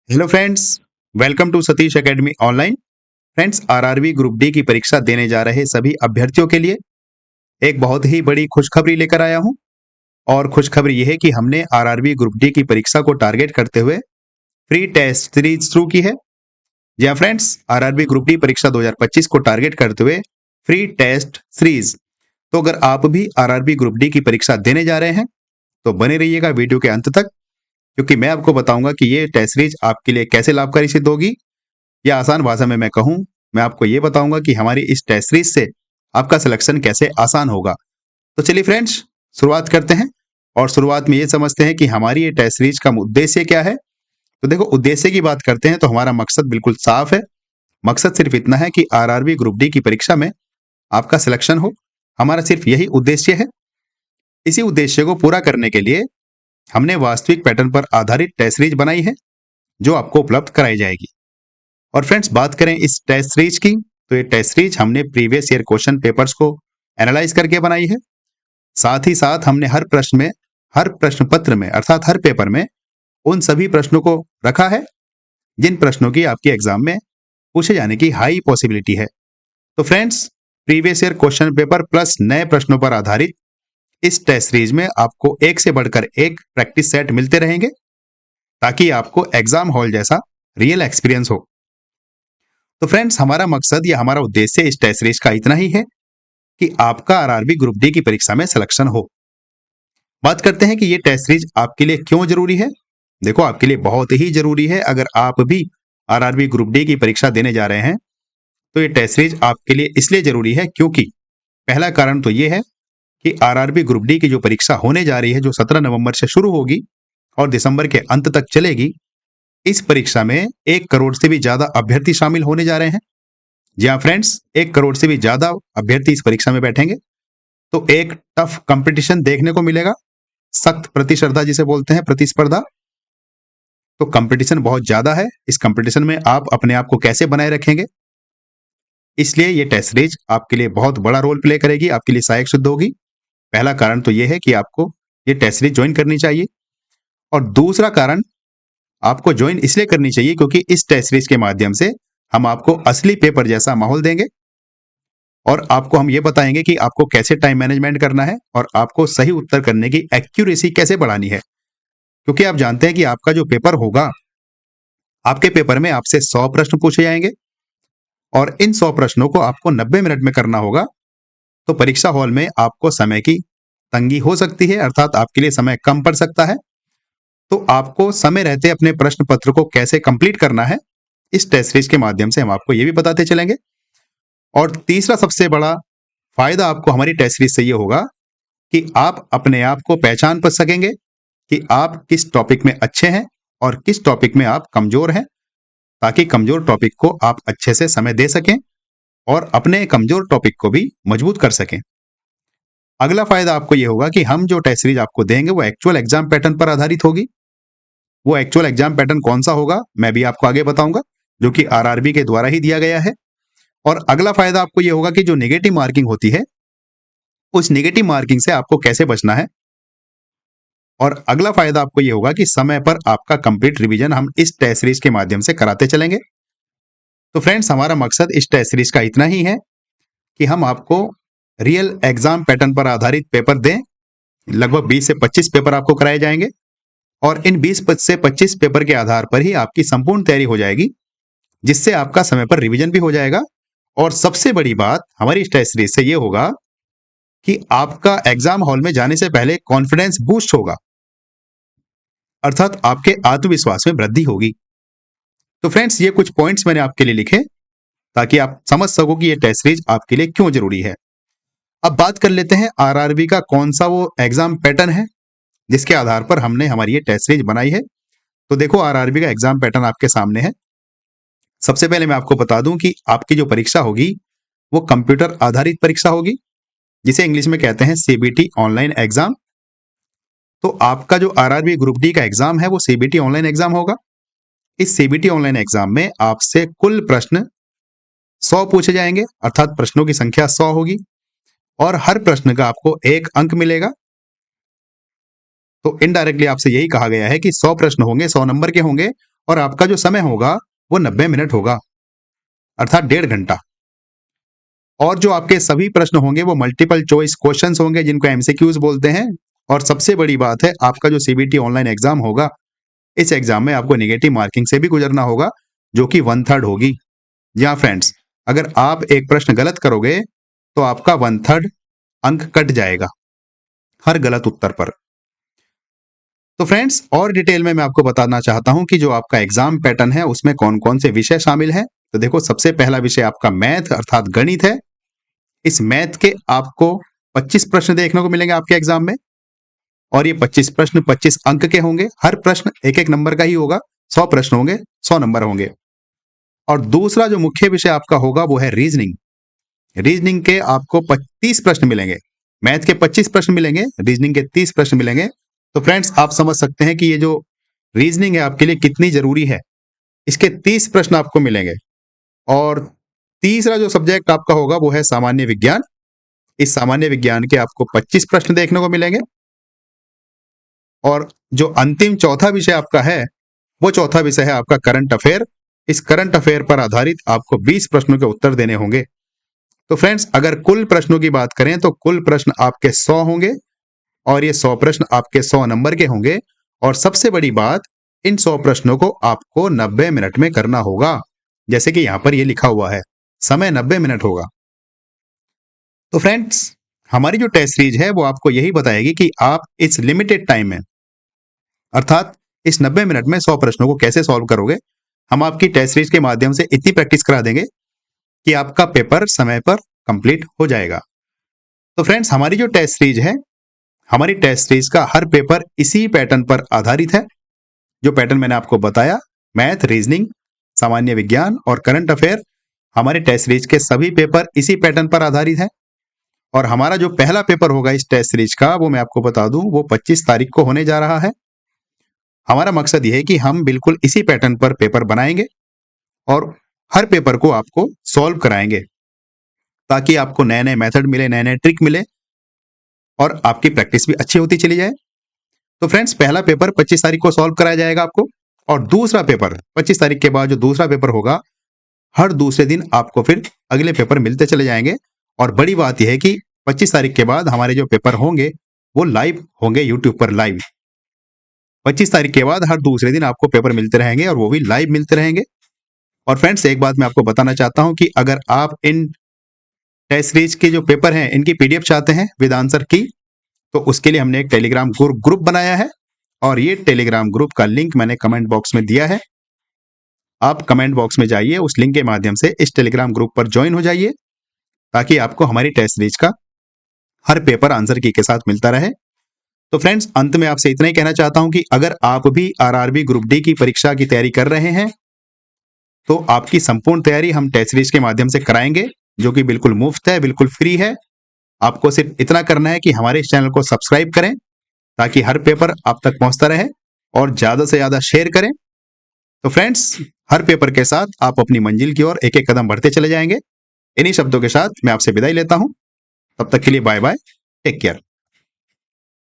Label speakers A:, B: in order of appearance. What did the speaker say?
A: Hello friends, welcome to Satish academy online. Friends, RRB group D की परीक्षा देने जा रहे सभी अभ्यर्थियों के लिए एक बहुत ही बड़ी खुशखबरी लेकर आया हूं। और खुशखबरी यह है कि हमने आरआरबी ग्रुप डी की परीक्षा को टारगेट करते हुए फ्री टेस्ट सीरीज शुरू की है। जी हाँ फ्रेंड्स, आरआरबी ग्रुप डी परीक्षा 2025 को टारगेट करते हुए फ्री टेस्ट सीरीज। तो अगर आप भी आरआरबी ग्रुप डी की परीक्षा देने जा रहे हैं तो बने रहिएगा वीडियो के अंत तक, क्योंकि मैं आपको बताऊंगा कि ये टेस्ट सीरीज आपके लिए कैसे लाभकारी सिद्ध होगी। या आसान भाषा में मैं कहूं, मैं आपको ये बताऊंगा कि हमारी इस टेस्ट सीरीज से आपका सिलेक्शन कैसे आसान होगा। तो चलिए फ्रेंड्स, शुरुआत करते हैं और शुरुआत में ये समझते हैं कि हमारी ये टेस्ट सीरीज का उद्देश्य क्या है। तो देखो, उद्देश्य की बात करते हैं तो हमारा मकसद बिल्कुल साफ है। मकसद सिर्फ इतना है कि आरआरबी ग्रुप डी की परीक्षा में आपका सिलेक्शन हो। हमारा सिर्फ यही उद्देश्य है। इसी उद्देश्य को पूरा करने के लिए हमने वास्तविक पैटर्न पर आधारित टेस्ट सीरीज बनाई है, जो आपको उपलब्ध कराई जाएगी। और फ्रेंड्स, बात करें इस टेस्ट सीरीज की, तो ये टेस्ट सीरीज हमने प्रीवियस ईयर क्वेश्चन पेपर्स को एनालाइज करके बनाई है। साथ ही साथ हमने हर प्रश्न पत्र में अर्थात हर पेपर में उन सभी प्रश्नों को रखा है जिन प्रश्नों की आपके एग्जाम में पूछे जाने की हाई पॉसिबिलिटी है। तो friends, previous year question paper plus नए प्रश्नों पर आधारित इस टेस्ट सीरीज में आपको एक से बढ़कर एक प्रैक्टिस सेट मिलते रहेंगे, ताकि आपको एग्जाम हॉल जैसा रियल एक्सपीरियंस हो। तो फ्रेंड्स, हमारा मकसद या हमारा उद्देश्य इस टेस्ट सीरीज का इतना ही है कि आपका आरआरबी ग्रुप डी की परीक्षा में सिलेक्शन हो। बात करते हैं कि ये टेस्ट सीरीज आपके लिए क्यों जरूरी है। देखो, आपके लिए बहुत ही जरूरी है। अगर आप भी आरआरबी ग्रुप डी की परीक्षा देने जा रहे हैं तो ये टेस्ट सीरीज आपके लिए इसलिए जरूरी है क्योंकि पहला कारण तो ये है कि आरआरबी ग्रुप डी की जो परीक्षा होने जा रही है, जो 17 नवंबर से शुरू होगी और दिसंबर के अंत तक चलेगी, इस परीक्षा में 1 करोड़ से भी ज्यादा अभ्यर्थी शामिल होने जा रहे हैं। जी हाँ फ्रेंड्स, 1 करोड़ से भी ज्यादा अभ्यर्थी इस परीक्षा में बैठेंगे। तो एक टफ कंपटीशन देखने को मिलेगा, सख्त प्रतिस्पर्धा जिसे बोलते हैं, प्रतिस्पर्धा। तो कंपटीशन बहुत ज्यादा है। इस कंपटीशन में आप अपने आप को कैसे बनाए रखेंगे, इसलिए ये टेस्ट सीरीज आपके लिए बहुत बड़ा रोल प्ले करेगी, आपके लिए सहायक सिद्ध होगी। पहला कारण तो ये है कि आपको ये टेस्ट सीरीज ज्वाइन करनी चाहिए। और दूसरा कारण, आपको ज्वाइन इसलिए करनी चाहिए क्योंकि इस टेस्ट सीरीज के माध्यम से हम आपको असली पेपर जैसा माहौल देंगे और आपको हम ये बताएंगे कि आपको कैसे टाइम मैनेजमेंट करना है और आपको सही उत्तर करने की एक्यूरेसी कैसे बढ़ानी है। क्योंकि आप जानते हैं कि आपका जो पेपर होगा, आपके पेपर में आपसे 100 प्रश्न पूछे जाएंगे और इन 100 प्रश्नों को आपको 90 मिनट में करना होगा। तो परीक्षा हॉल में आपको समय की तंगी हो सकती है, अर्थात आपके लिए समय कम पड़ सकता है। तो आपको समय रहते अपने प्रश्न पत्र को कैसे कंप्लीट करना है, इस टेस्ट सीरीज के माध्यम से हम आपको ये भी बताते चलेंगे। और तीसरा सबसे बड़ा फायदा आपको हमारी टेस्ट सीरीज से ये होगा कि आप अपने आप को पहचान कर सकेंगे कि आप किस टॉपिक में अच्छे हैं और किस टॉपिक में आप कमजोर हैं, ताकि कमजोर टॉपिक को आप अच्छे से समय दे सकें और अपने कमजोर टॉपिक को भी मजबूत कर सकें। अगला फायदा आपको यह होगा कि हम जो टेस्ट सीरीज आपको देंगे वो एक्चुअल एग्जाम पैटर्न पर आधारित होगी। वो एक्चुअल एग्जाम पैटर्न कौन सा होगा मैं भी आपको आगे बताऊंगा, जो कि आरआरबी के द्वारा ही दिया गया है। और अगला फायदा आपको यह होगा कि जो नेगेटिव मार्किंग होती है, उस नेगेटिव मार्किंग से आपको कैसे बचना है। और अगला फायदा आपको यह होगा कि समय पर आपका कंप्लीट रिवीजन हम इस टेस्ट सीरीज के माध्यम से कराते चलेंगे। तो फ्रेंड्स, हमारा मकसद इस टेस्ट सीरीज का इतना ही है कि हम आपको रियल एग्जाम पैटर्न पर आधारित पेपर दें। लगभग 20 से 25 पेपर आपको कराए जाएंगे और इन 20 से 25 पेपर के आधार पर ही आपकी संपूर्ण तैयारी हो जाएगी, जिससे आपका समय पर रिवीजन भी हो जाएगा। और सबसे बड़ी बात हमारी इस टेस्ट सीरीज से ये होगा कि आपका एग्जाम हॉल में जाने से पहले कॉन्फिडेंस बूस्ट होगा, अर्थात आपके आत्मविश्वास में वृद्धि होगी। तो फ्रेंड्स, ये कुछ पॉइंट्स मैंने आपके लिए लिखे ताकि आप समझ सको कि ये टेस्ट सीरीज आपके लिए क्यों जरूरी है। अब बात कर लेते हैं आरआरबी का कौन सा वो एग्जाम पैटर्न है जिसके आधार पर हमने हमारी ये टेस्ट सीरीज बनाई है। तो देखो, आरआरबी का एग्जाम पैटर्न आपके सामने है। सबसे पहले मैं आपको बता दूं कि आपकी जो परीक्षा होगी वो कंप्यूटर आधारित परीक्षा होगी, जिसे इंग्लिश में कहते हैं सीबीटी ऑनलाइन एग्जाम। तो आपका जो आरआरबी ग्रुप डी का एग्जाम है वो सीबीटी ऑनलाइन एग्जाम होगा। इस सीबीटी ऑनलाइन एग्जाम में आपसे कुल प्रश्न 100 पूछे जाएंगे, अर्थात प्रश्नों की संख्या 100 होगी और हर प्रश्न का आपको 1 अंक मिलेगा। तो इनडायरेक्टली आपसे यही कहा गया है कि 100 प्रश्न होंगे, 100 नंबर के होंगे और आपका जो समय होगा वो 90 मिनट होगा, अर्थात 1.5 घंटा। और जो आपके सभी प्रश्न होंगे वो मल्टीपल चॉइस क्वेश्चंस होंगे, जिनको एमसीक्यूज बोलते हैं। और सबसे बड़ी बात है, आपका जो सीबीटी ऑनलाइन एग्जाम होगा, इस एग्जाम में आपको नेगेटिव मार्किंग से भी गुजरना होगा, जो कि 1/3 होगी। जी हाँ फ्रेंड्स, अगर आप एक प्रश्न गलत करोगे तो आपका 1/3 अंक कट जाएगा हर गलत उत्तर पर। तो फ्रेंड्स, और डिटेल में मैं आपको बताना चाहता हूं कि जो आपका एग्जाम पैटर्न है उसमें कौन कौन से विषय शामिल हैं। तो देखो, सबसे पहला विषय आपका मैथ अर्थात गणित है। इस मैथ के आपको 25 प्रश्न देखने को मिलेंगे आपके एग्जाम में, और ये 25 प्रश्न 25 अंक के होंगे। हर प्रश्न एक एक नंबर का ही होगा, 100 प्रश्न होंगे, 100 नंबर होंगे। और दूसरा जो मुख्य विषय आपका होगा वो है रीजनिंग। रीजनिंग के आपको 30 प्रश्न मिलेंगे। मैथ के 25 प्रश्न मिलेंगे, रीजनिंग के 30 प्रश्न मिलेंगे। तो फ्रेंड्स, आप समझ सकते हैं कि ये जो रीजनिंग है आपके लिए कितनी जरूरी है। इसके 30 प्रश्न आपको मिलेंगे। और तीसरा जो सब्जेक्ट आपका होगा वो है सामान्य विज्ञान। इस सामान्य विज्ञान के आपको 25 प्रश्न देखने को मिलेंगे। और जो अंतिम चौथा विषय आपका है, वो चौथा विषय है आपका करंट अफेयर। इस करंट अफेयर पर आधारित आपको 20 प्रश्नों के उत्तर देने होंगे। तो फ्रेंड्स, अगर कुल प्रश्नों की बात करें तो कुल प्रश्न आपके 100 होंगे, और ये 100 प्रश्न आपके 100 नंबर के होंगे। और सबसे बड़ी बात, इन 100 प्रश्नों को आपको 90 मिनट में करना होगा, जैसे कि यहां पर ये लिखा हुआ है, समय 90 मिनट होगा। तो फ्रेंड्स, हमारी जो टेस्ट सीरीज है वो आपको यही बताएगी कि आप इस लिमिटेड टाइम में, अर्थात इस 90 मिनट में 100 प्रश्नों को कैसे सॉल्व करोगे। हम आपकी टेस्ट सीरीज के माध्यम से इतनी प्रैक्टिस करा देंगे कि आपका पेपर समय पर कंप्लीट हो जाएगा। तो फ्रेंड्स, हमारी जो टेस्ट सीरीज है, हमारी टेस्ट सीरीज का हर पेपर इसी पैटर्न पर आधारित है। जो पैटर्न मैंने आपको बताया, मैथ, रीजनिंग, सामान्य विज्ञान और करंट अफेयर, हमारे टेस्ट सीरीज के सभी पेपर इसी पैटर्न पर आधारित है। और हमारा जो पहला पेपर होगा इस टेस्ट सीरीज का, वो मैं आपको बता दूं, वो 25 तारीख को होने जा रहा है। हमारा मकसद यह है कि हम बिल्कुल इसी पैटर्न पर पेपर बनाएंगे और हर पेपर को आपको सॉल्व कराएंगे, ताकि आपको नए नए मेथड मिले, नए नए ट्रिक मिले और आपकी प्रैक्टिस भी अच्छी होती चली जाए। तो फ्रेंड्स, पहला पेपर 25 तारीख को सॉल्व कराया जाएगा आपको, और दूसरा पेपर 25 तारीख के बाद जो दूसरा पेपर होगा, हर दूसरे दिन आपको फिर अगले पेपर मिलते चले जाएंगे। और बड़ी बात यह है कि 25 तारीख के बाद हमारे जो पेपर होंगे वो लाइव होंगे, यूट्यूब पर लाइव। 25 तारीख के बाद हर दूसरे दिन आपको पेपर मिलते रहेंगे, और वो भी लाइव मिलते रहेंगे। और फ्रेंड्स, एक बात मैं आपको बताना चाहता हूं कि अगर आप इन टेस्ट सीरीज के जो पेपर हैं इनकी पीडीएफ चाहते हैं विद आंसर की, तो उसके लिए हमने एक टेलीग्राम ग्रुप बनाया है, और ये टेलीग्राम ग्रुप का लिंक मैंने कमेंट बॉक्स में दिया है। आप कमेंट बॉक्स में जाइए, उस लिंक के माध्यम से इस टेलीग्राम ग्रुप पर ज्वाइन हो जाइए, ताकि आपको हमारी टेस्ट सीरीज का हर पेपर आंसर की के साथ मिलता रहे। तो फ्रेंड्स, अंत में आपसे इतना ही कहना चाहता हूं कि अगर आप भी आरआरबी ग्रुप डी की परीक्षा की तैयारी कर रहे हैं, तो आपकी संपूर्ण तैयारी हम टेस्ट सीरीज के माध्यम से कराएंगे, जो कि बिल्कुल मुफ्त है, बिल्कुल फ्री है। आपको सिर्फ इतना करना है कि हमारे इस चैनल को सब्सक्राइब करें, ताकि हर पेपर आप तक पहुंचता रहे, और ज्यादा से ज्यादा शेयर करें। तो फ्रेंड्स, हर पेपर के साथ आप अपनी मंजिल की ओर एक एक कदम बढ़ते चले जाएंगे। इन्हीं शब्दों के साथ मैं आपसे विदाई लेता हूं। तब तक के लिए बाय बाय, टेक केयर।